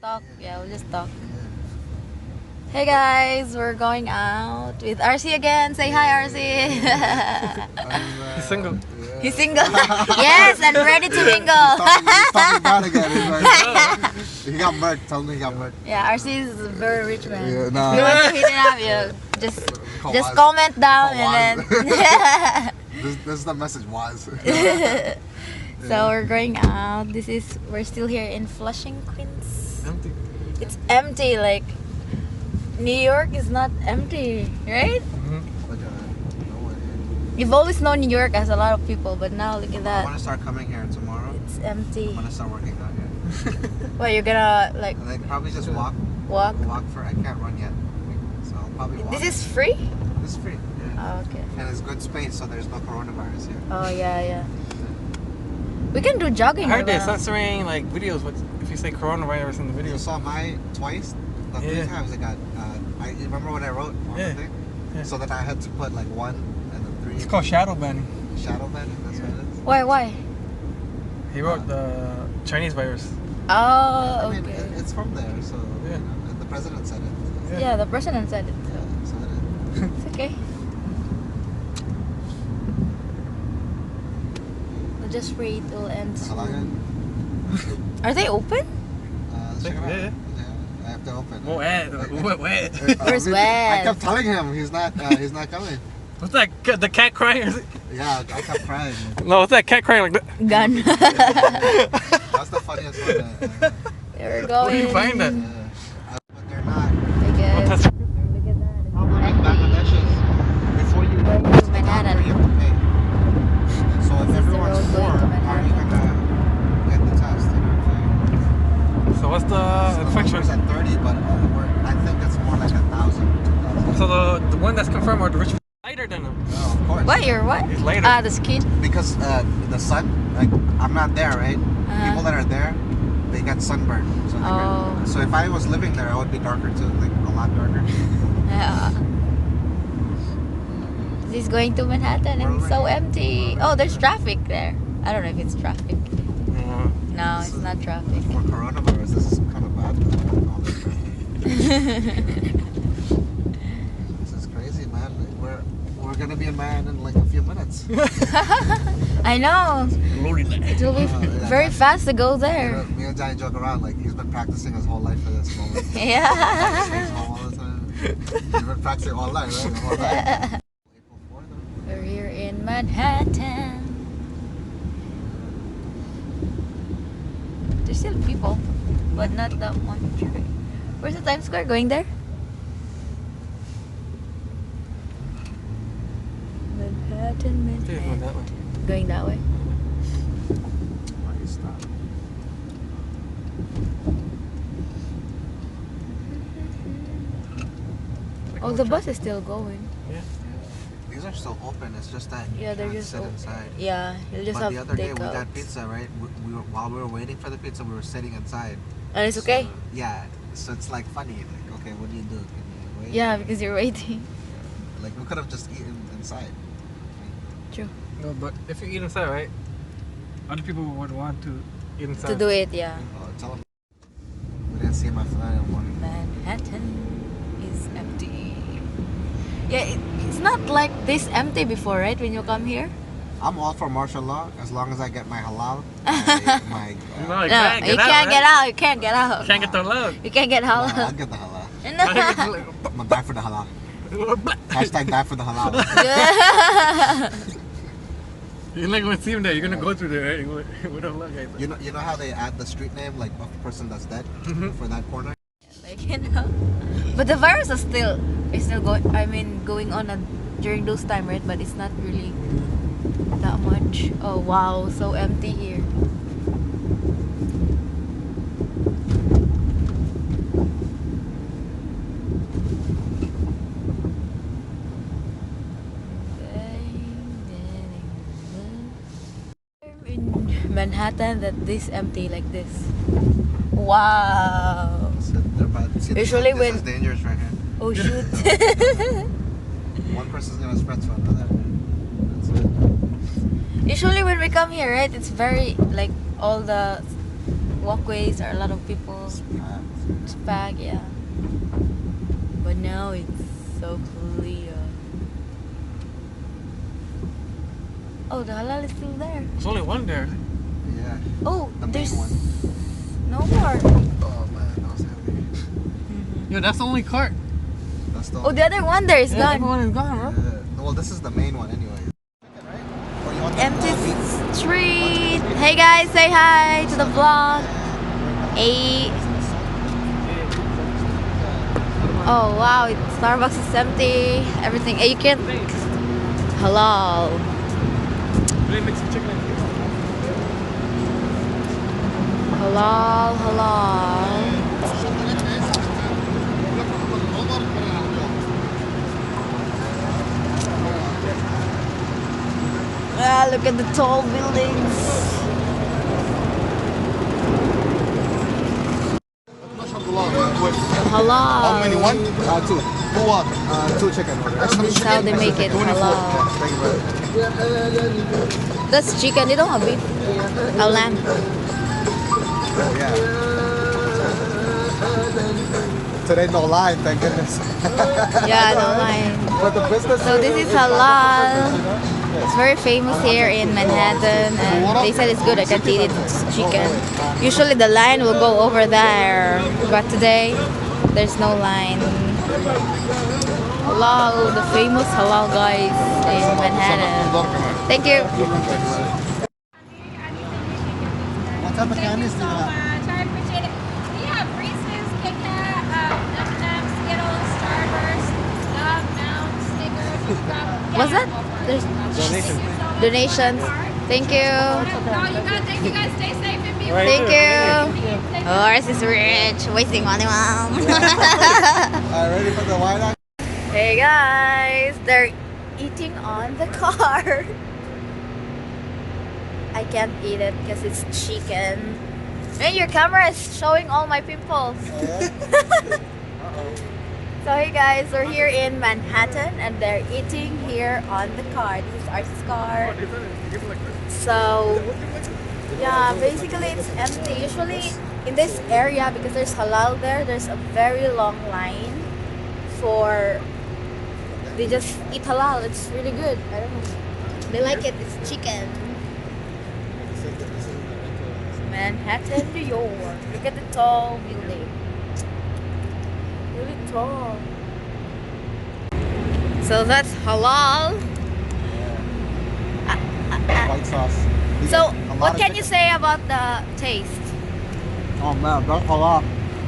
talk. Yeah, we'll just talk. Hey guys, we're going out with RC again. Say hi, RC. He's single. Yeah. He's single. Yes, and ready to mingle. He's talking down again. He's like, he got murked. Tell me he got murked. Yeah, RC is a very rich man. Yeah, If nah. you want to hit it up, yeah, just comment down and then. This is the message, Waz. So we're going out. We're still here in Flushing, Queens. Empty. It's empty. Like New York is not empty, right? You've always known New York as a lot of people, but now look at I that. want to start coming here tomorrow. It's empty. I'm gonna start working out here. Well, you're gonna like And then probably just walk walk. for. I can't run yet, so I'll probably walk. This is free? This is free. Yeah. Oh, okay. And it's good space, so there's no coronavirus here. Oh yeah. We can do jogging. I heard they're around. censoring like videos. What if you say coronavirus in the You video? saw my twice. The three Yeah. times I got. I remember what I wrote on Yeah. the thing. Yeah. So that I had to put like 1 and then 3. It's called shadow banning. Shadow banning. That's what it is. Why? He wrote the Chinese virus. Oh, I mean, okay. it's from there, so Yeah. you know, and the president said it. So, Yeah, the president said it. So so it is. it's okay. We'll just wait till it ends. Halagan. Are they open? Let's check it out. Yeah. I have to open. Oh, wet. Where's I Wes? kept telling him he's not coming. What's that? The cat crying? Yeah, I kept crying. No, what's that cat crying like that? Gun. That's the funniest one. There we Where go. do you find that? But they're not. I guess. That's- Look at that. How about in Bangladesh is before you Going to step Manhattan. out, you have to pay. So if This is the everyone's road poor, going to how are you gonna get the test? You know what I'm saying? So what's the So the infection? number's at 30, but I think it's more like 1,000, 2,000. So the one that's confirmed are the rich lighter than him. Oh, of course. What? You're what? It's later. Ah, the skin. Because the sun, like I'm not there, right? Uh-huh. People that are there, they get sunburned. So, they Oh. so if I was living there, I would be darker too, like a lot darker. Yeah. This is going to Manhattan and it's so empty. Oh, there's traffic there. I don't know if it's traffic. Yeah. No, it's not traffic. For coronavirus, this is kind of bad. All this traffic. This is crazy, man. We're gonna be in Manhattan in like a few minutes. I know. It will be very fast to go there. Me and Johnny joke around like he's been practicing his whole life for this moment. Stays Yeah. home all the time. He's been practicing all night, right? All night. April 4th, though. We're here in Manhattan. There's still people, but not that much. Where's the Times Square? Going there? Manhattan, Okay, go that way. Going that way. Why you stop? Oh, the bus is still going. Yeah. These are still open. It's just that you Yeah, they're can't just sit open. inside. Yeah, you'll just But have the other day we takeout. got pizza, right? While we were waiting for the pizza, we were sitting inside. And it's okay? So, yeah. So it's like funny. Like, okay, what do you do? Can you wait? Yeah, because you're waiting. Like we could have just eaten inside. True. No, but if you eat inside, right? Other people would want to eat inside. To do it, yeah. Oh, tell them. We didn't see my flight in one. Manhattan is empty. Yeah, it's not like this empty before, right? When you come here? I'm all for martial law as long as I get my halal. My No, you No, can't you get out. can't get right? out. You can't get out. You can't get the load. You can't get I'll halal. get the halal. No. I'm gonna die for the halal. Hashtag die for the halal. You're not gonna see him there. You're gonna go through there, right? We don't look like that. You know how they add the street name like of the person that's dead for that corner? Like, you know. But the virus is still going. I mean, going on during those time, right? But it's not really that much. Oh wow, so empty here. In Manhattan, that this empty like this. Wow. So they're about, see, Usually this when- is dangerous right here. Oh shoot. One person's gonna spread to another. That's it. Usually when we come here, right, it's very like all the walkways are a lot of people. packed. It's packed, yeah. But now it's so clear. Oh, the halal is still there. There's only one there. Yeah. Oh, The main there's one. no more. Oh man, that was heavy. Yo, that's the only cart. That's the Oh, the other one there is Yeah, gone. everyone is gone, bro. Well, this is the main one anyway. Or you want Empty meat? street. Hey guys, say hi to the vlog. Hey. Oh wow, Starbucks is empty. Everything. Hey, you can. Halal. They make some chicken. Halal, halal. Ah, look at the tall buildings. Halal. How many? One? Two. Who want? Two chicken orders. This is how they make it. Halal. Thank you, brother. That's chicken. They don't have beef. Oh, lamb. Yeah. Today no line, thank goodness. Yeah, no line. But the business. So this is halal. It's very famous here in Manhattan, and they said it's good. I can't eat it. It's chicken. Usually the line will go over there, but today there's no line. Halal, the famous halal guys in Manhattan. Thank you. What type of candies do you have? I appreciate it. We have Reese's, Kit Kat, Num Num, Skittles, Starburst, Dove, Mounds, Snickers. What's that? There's Donation. donations. Thank you. No, you guys, thank you guys. Stay safe and be Right Thank there. you. Ours is rich. Wasting money, mom. Ready for the wine? Hey guys, they're eating on the car. I can't eat it because it's chicken. And your camera is showing all my pimples. So hey guys, we're here in Manhattan and they're eating here on the car. This is Arcee's car. So yeah, basically it's empty. Usually in this area, because there's halal there, there's a very long line for, they just eat halal. It's really good. I don't know. They like it. It's chicken. Manhattan, New York. Look at the tall building. Really tall. So that's halal. White sauce. So what can you say about the taste? Oh man, that's halal.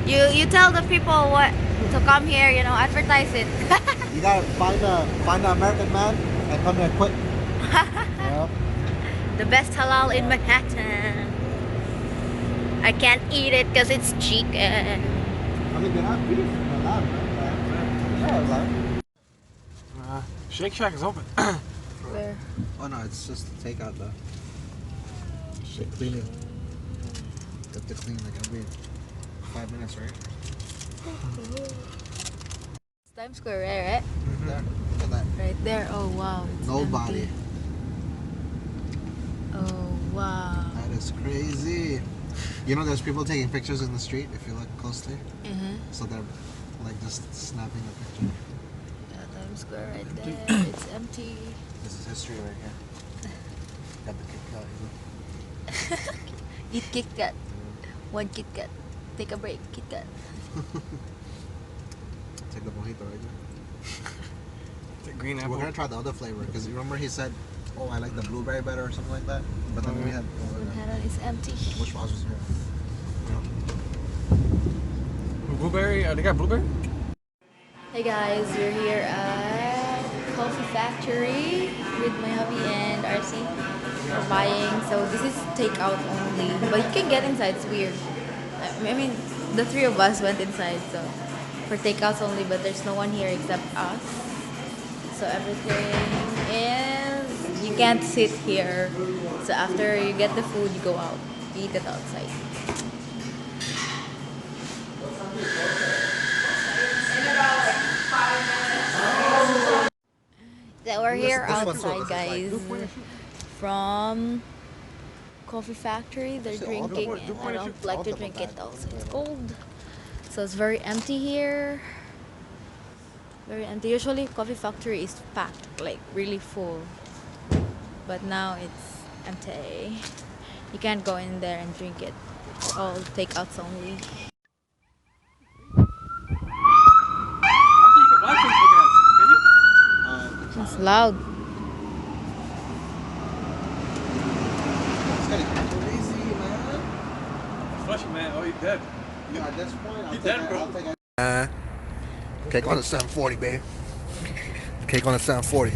You tell the people what to come here, you know, advertise it. You gotta find an American man and come here quick. Yeah. The best halal in Manhattan. I can't eat it because it's chicken. I mean, they have beef. Halal, right? Yeah, halal. Shake Shack is open. Where? Oh no, it's just takeout though. Shit, cleaning. You have to clean like every 5 minutes, right? It's Times Square, right? There. Look at that. Right there. Oh wow. It's Nobody. empty. Oh wow. That is crazy. You know, there's people taking pictures in the street if you look closely. So they're like just snapping a picture. Yeah, Times Square right there. It's empty. This is history right here. Got the kick out. Eat Kit Kat. One Kit Kat. Take a break. Kit Kat. Take the mojito right there. The green We're apple. gonna try the other flavor because you remember he said, "Oh, I like the blueberry better" or something like that. But then we had Manhattan is empty. which was here? Blueberry. They got blueberry? Hey guys, we're here at Coffee Factory with my hubby and RC. We're buying, so this is takeout only, but you can get inside. It's weird. I mean, the three of us went inside, so for takeouts only, but there's no one here except us. So everything is, you can't sit here. So after you get the food, you go out, you eat it outside. So we're here This one's outside, so- guys, from Coffee Factory. They're Actually, all the drinking, board- and I don't like to drink it also. It's cold. So it's very empty here. Very empty. Usually Coffee Factory is packed, like really full. But now it's empty. You can't go in there and drink it. It's all takeouts only. I think you could buy things for gas. Can you? It's loud. It's getting crazy, man. Flushing, man. Oh, you dead. At this point, I'll You take dead, it. bro. I'll take it. Cake on the 740, babe. Cake on the 740.